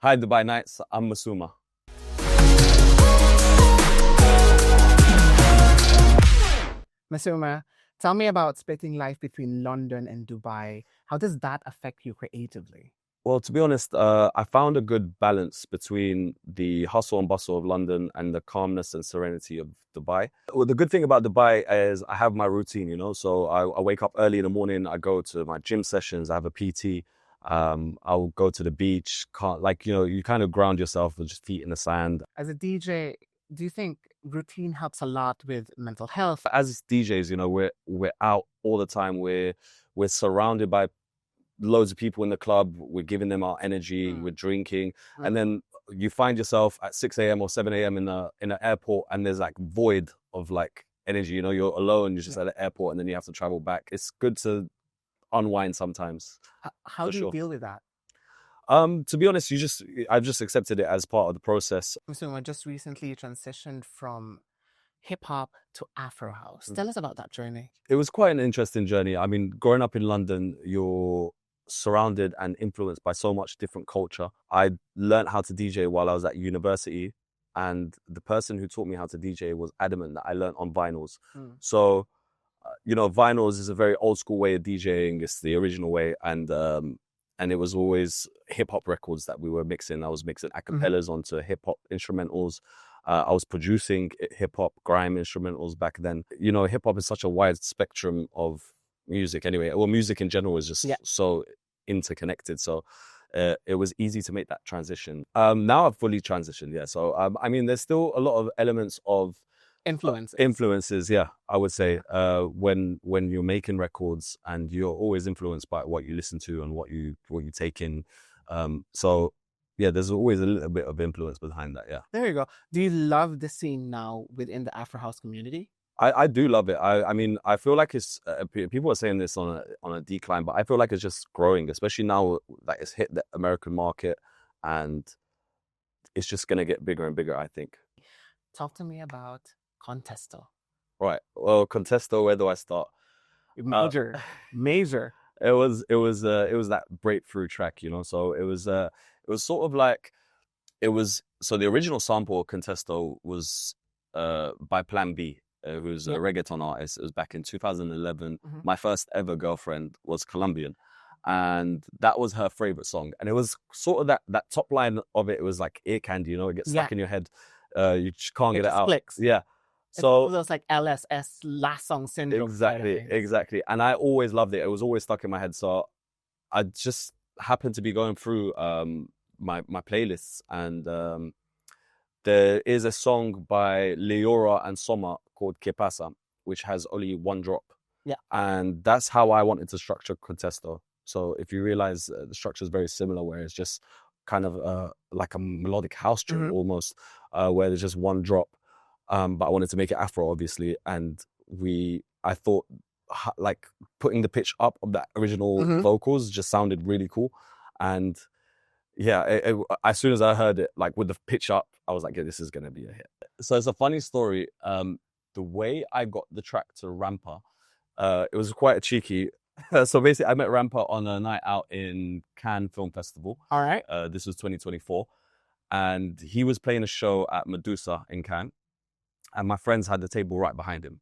Hi, Dubai Nights. I'm Massuma. Massuma, tell me about splitting life between London and Dubai. How does that affect you creatively? Well, to be honest, I found a good balance between the hustle and bustle of London and the calmness and serenity of Dubai. Well, the good thing about Dubai is I have my routine, So I wake up early in the morning. I go to my gym sessions. I have a PT. I'll go to the beach. You kind of ground yourself with just feet in the sand. As a DJ, do you think routine helps a lot with mental health? As DJs, we're out all the time. We're surrounded by loads of people in the club. We're giving them our energy. We're drinking, and then you find yourself at 6 a.m. or 7 a.m. in an airport, and there's like void of like energy. You're alone. You're just at the airport, and then you have to travel back. It's good to unwind sometimes. How do you deal with that? To be honest, I've just accepted it as part of the process. So I just recently transitioned from hip hop to Afro House. Tell us about that journey. It was quite an interesting journey. I mean, growing up in London, you're surrounded and influenced by so much different culture. I learned how to DJ while I was at university, and the person who taught me how to DJ was adamant that I learned on vinyls. So, vinyls is a very old school way of DJing. It's the original way, and it was always hip hop records that we were mixing. I was mixing acapellas onto hip hop instrumentals. I was producing hip hop grime instrumentals back then. Hip hop is such a wide spectrum of music anyway. Well, music in general is just so interconnected. So it was easy to make that transition. Now I've fully transitioned. Yeah. So, I mean, there's still a lot of elements of influences. Yeah, I would say when you're making records and you're always influenced by what you listen to and what you take in. So yeah, there's always a little bit of influence behind that. Yeah. There you go. Do you love the scene now within the Afro House community? I do love it. I mean, I feel like it's people are saying this on a decline, but I feel like it's just growing, especially now that it's hit the American market, and it's just gonna get bigger and bigger, I think. Talk to me about Contesto. Right. Well, Contesto, where do I start? Major. It was that breakthrough track, So it was sort of like so the original sample of Contesto was by Plan B, who's a reggaeton artist. It was back in 2011. My first ever girlfriend was Colombian, and that was her favorite song. And it was sort of that top line of it. It was like ear candy, it gets stuck in your head. You just can't get it out. Clicks. Yeah. So it was like LSS, last song syndrome. Exactly. And I always loved it. It was always stuck in my head. So I just happened to be going through my playlists, and there is a song by Leora and Soma called Que Pasa, which has only one drop. Yeah. And that's how I wanted to structure Contesto. So if you realize the structure is very similar, where it's just kind of like a melodic house tune almost, where there's just one drop. But I wanted to make it Afro, obviously. And I thought like putting the pitch up of that original vocals just sounded really cool. And yeah, as soon as I heard it, like with the pitch up, I was like, yeah, this is going to be a hit. So it's a funny story. The way I got the track to Rampa, it was quite a cheeky. So basically, I met Rampa on a night out in Cannes Film Festival. All right. This was 2024. And he was playing a show at Medusa in Cannes. And my friends had the table right behind him.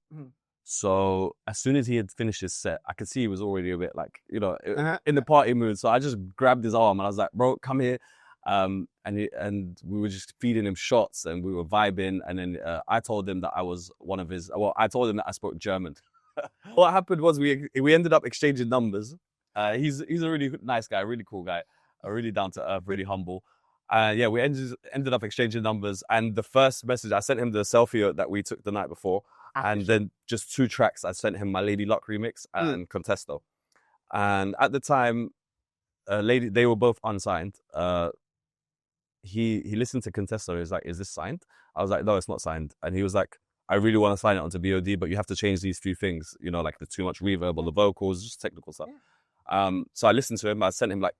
So as soon as he had finished his set, I could see he was already a bit like, in the party mood. So I just grabbed his arm and I was like, bro, come here. And we were just feeding him shots and we were vibing. And then I told him that I was one of his, I told him that I spoke German. What happened was we ended up exchanging numbers. He's a really nice guy, really cool guy, really down to earth, really humble. Yeah, we ended up exchanging numbers, and the first message I sent him the selfie that we took the night before, and then just 2 tracks. I sent him my Lady Luck remix and Contesto, and at the time, they were both unsigned. He listened to Contesto. He was like, "Is this signed?" I was like, "No, it's not signed." And he was like, "I really want to sign it onto VOD, but you have to change these few things. Like the too much reverb on the vocals, just technical stuff." So I listened to him. I sent him like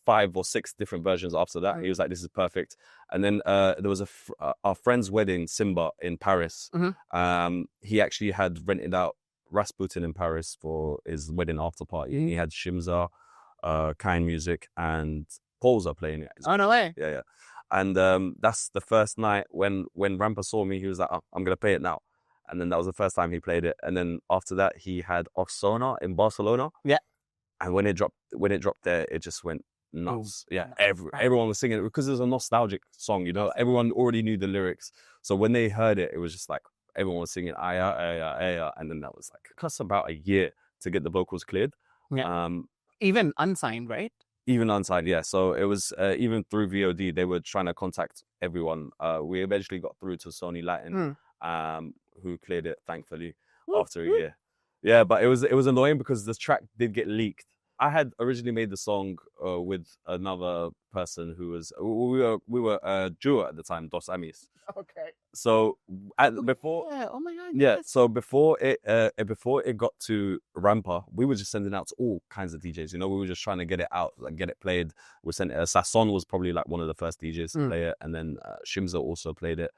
5 or 6 different versions after that. He was like, this is perfect. And then there was our friend's wedding, Simba, in Paris. He actually had rented out Rasputin in Paris for his wedding after party. He had Shimza, Kind Music, and Poles are playing it. Oh, no way. Yeah. And that's the first night when Rampa saw me, he was like, oh, I'm gonna play it now. And then that was the first time he played it. And then after that, he had Osona in Barcelona. Yeah. And when it dropped there, it just went nuts. Ooh, Yeah, nuts. everyone was singing it because it was a nostalgic song. You know, everyone already knew the lyrics. So when they heard it, it was just like everyone was singing aya aya aya, and then that was like it cost about a year to get the vocals cleared. Yeah. Even unsigned, right? Even unsigned, yeah. So it was even through VOD, they were trying to contact everyone. We eventually got through to Sony Latin, who cleared it, thankfully, after a year. Yeah, but it was annoying because the track did get leaked. I had originally made the song with another person who was we were a duo at the time, Dos Amis. Okay. So before, yeah, oh my god, yeah. yes. So before it got to Rampa, we were just sending out to all kinds of DJs. You know, we were just trying to get it out, like get it played. We sent it. Sasson was probably like one of the first DJs to play it, and then Shimza also played it.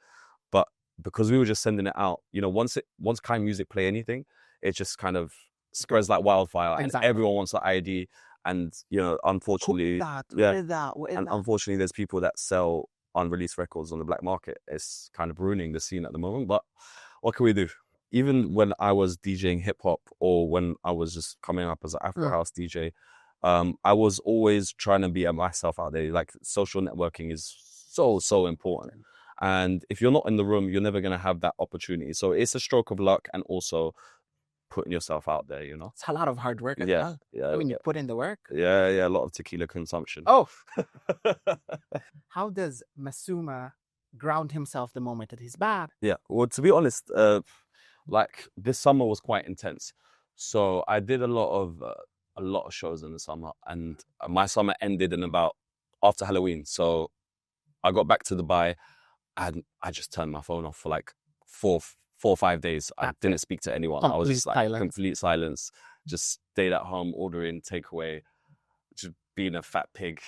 But because we were just sending it out, you know, once Kind Music play anything, it just kind of spreads like wildfire, and everyone wants the ID. And you know, unfortunately, unfortunately, there's people that sell unreleased records on the black market. It's kind of ruining the scene at the moment. But what can we do? Even when I was DJing hip hop, or when I was just coming up as an Afro House DJ, I was always trying to be myself out there. Like social networking is so important. And if you're not in the room, you're never going to have that opportunity. So it's a stroke of luck, and also putting yourself out there, you know? It's a lot of hard work as well. Yeah. I mean, you put in the work. Yeah, a lot of tequila consumption. Oh! How does Massuma ground himself the moment that he's bad? Yeah, well, to be honest, like this summer was quite intense. So I did a lot of shows in the summer, and my summer ended in about after Halloween. So I got back to Dubai, and I just turned my phone off for like 4 or 5 days. I didn't speak to anyone. I was just like complete silence. Just stayed at home, ordering takeaway, just being a fat pig,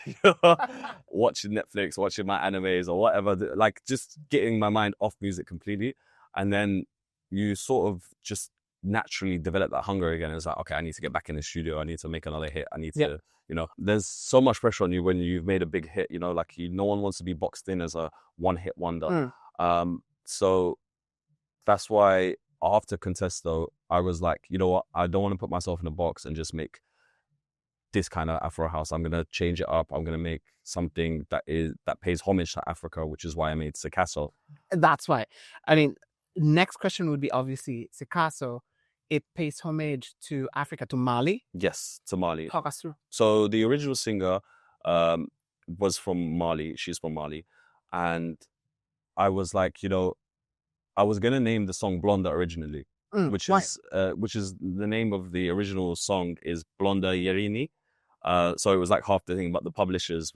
watching Netflix, watching my animes or whatever, like just getting my mind off music completely. And then you sort of just naturally develop that hunger again. It's like, okay, I need to get back in the studio. I need to make another hit. I need to, you know, there's so much pressure on you when you've made a big hit, you know, like no one wants to be boxed in as a one-hit wonder. So that's why after Contesto, I was like, you know what? I don't want to put myself in a box and just make this kind of Afro House. I'm going to change it up. I'm going to make something that pays homage to Africa, which is why I made Sikasso. That's why. I mean, next question would be obviously Sikasso. It pays homage to Africa, to Mali. Yes, to Mali. Talk us through. So the original singer was from Mali. She's from Mali. And I was like, you know, I was going to name the song Blonda originally, which is the name of the original song is Blonda Yerini. So it was like half the thing, but the publishers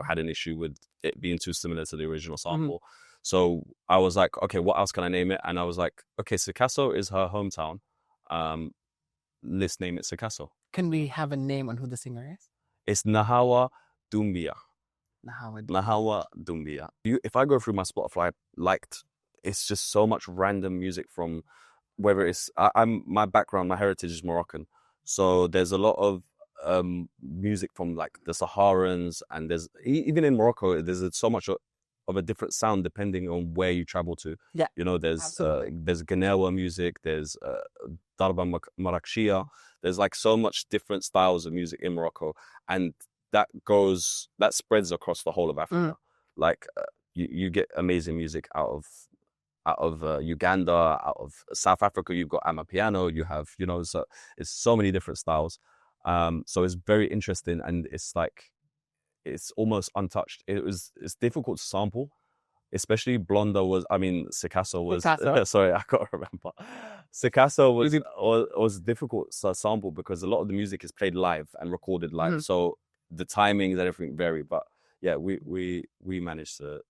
had an issue with it being too similar to the original sample. So I was like, okay, what else can I name it? And I was like, okay, Sikasso is her hometown. Let's name it Sikasso. Can we have a name on who the singer is? It's Nahawa Doumbia. Nahawa Doumbia. If I go through my Spotify, it's just so much random music from whether it's my background, my heritage is Moroccan. So there's a lot of music from like the Saharans, and there's even in Morocco, there's so much of a different sound depending on where you travel to. Yeah, you know, there's Ganewa music, there's Darba Marrakshia. There's like so much different styles of music in Morocco, and that spreads across the whole of Africa. Like you get amazing music out of Uganda, out of South Africa. You've got Amapiano. You have, you know, so it's so many different styles. So it's very interesting, and it's almost untouched. It's difficult to sample, especially Sikasso was. Sorry, I can't remember. Sikasso was difficult to sample because a lot of the music is played live and recorded live, so the timings and everything vary. But yeah, we managed to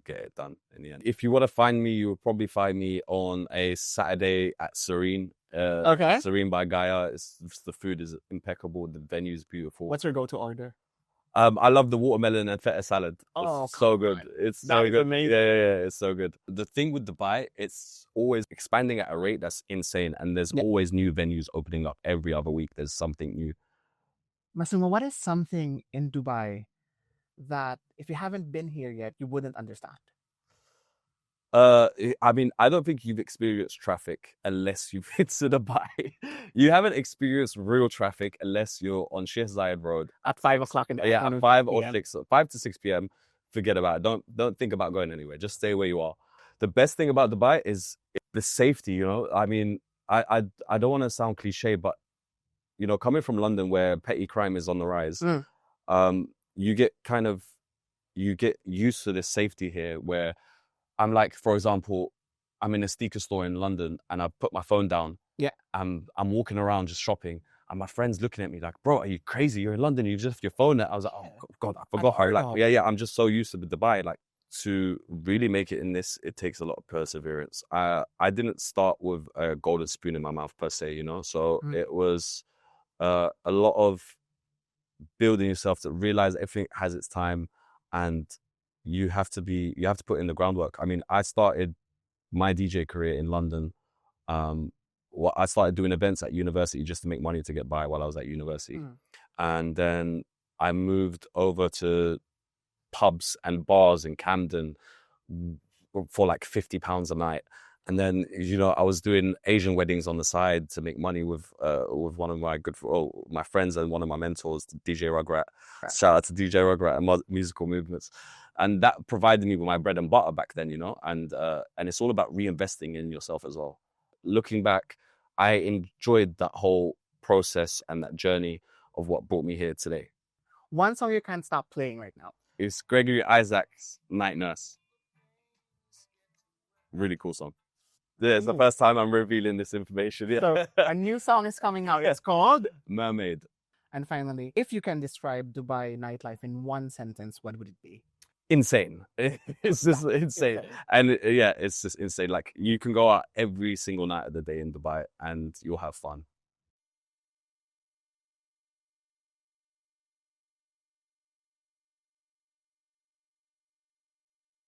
get it done in the end. If you want to find me, you will probably find me on a Saturday at Serene. Serene by Gaia. The food is impeccable. The venue is beautiful. What's your go-to order? I love the watermelon and feta salad. It's so good. It's so good. Amazing. Yeah, it's so good. The thing with Dubai, it's always expanding at a rate that's insane, and there's always new venues opening up every other week. There's something new. Massuma, what is something in Dubai that if you haven't been here yet, you wouldn't understand? I mean, I don't think you've experienced traffic unless you've been to Dubai. You haven't experienced real traffic unless you're on Sheikh Zayed Road At 5 o'clock in the yeah, afternoon. at 5 or PM. 6, 5 to 6 p.m. Forget about it. Don't think about going anywhere. Just stay where you are. The best thing about Dubai is the safety. You know, I mean, I don't want to sound cliche, but you know, coming from London where petty crime is on the rise, you get used to this safety here where I'm like, for example, I'm in a sneaker store in London and I put my phone down. Yeah. I'm walking around just shopping and my friend's looking at me like, bro, are you crazy? You're in London. You just left your phone there. I was like, oh God, I forgot how. Like, yeah. I'm just so used to Dubai. Like, to really make it in this, it takes a lot of perseverance. I didn't start with a golden spoon in my mouth per se, you know. So it was a lot of building yourself to realize everything has its time, and you have to put in the groundwork. I mean, I started my DJ career in London. I started doing events at university just to make money to get by while I was at university. And then I moved over to pubs and bars in Camden for like £50 a night. And then, you know, I was doing Asian weddings on the side to make money with one of my my friends and one of my mentors, DJ Rugrat. Shout out to DJ Rugrat and Musical Movements. And that provided me with my bread and butter back then, you know, and it's all about reinvesting in yourself as well. Looking back, I enjoyed that whole process and that journey of what brought me here today. One song you can't stop playing right now. It's Gregory Isaac's Night Nurse. Really cool song. Yeah, it's the first time I'm revealing this information. Yeah. So a new song is coming out. It's called Mermaid. And finally, if you can describe Dubai nightlife in one sentence, what would it be? Insane. It's just insane. And yeah, it's just insane. Like, you can go out every single night of the day in Dubai and you'll have fun.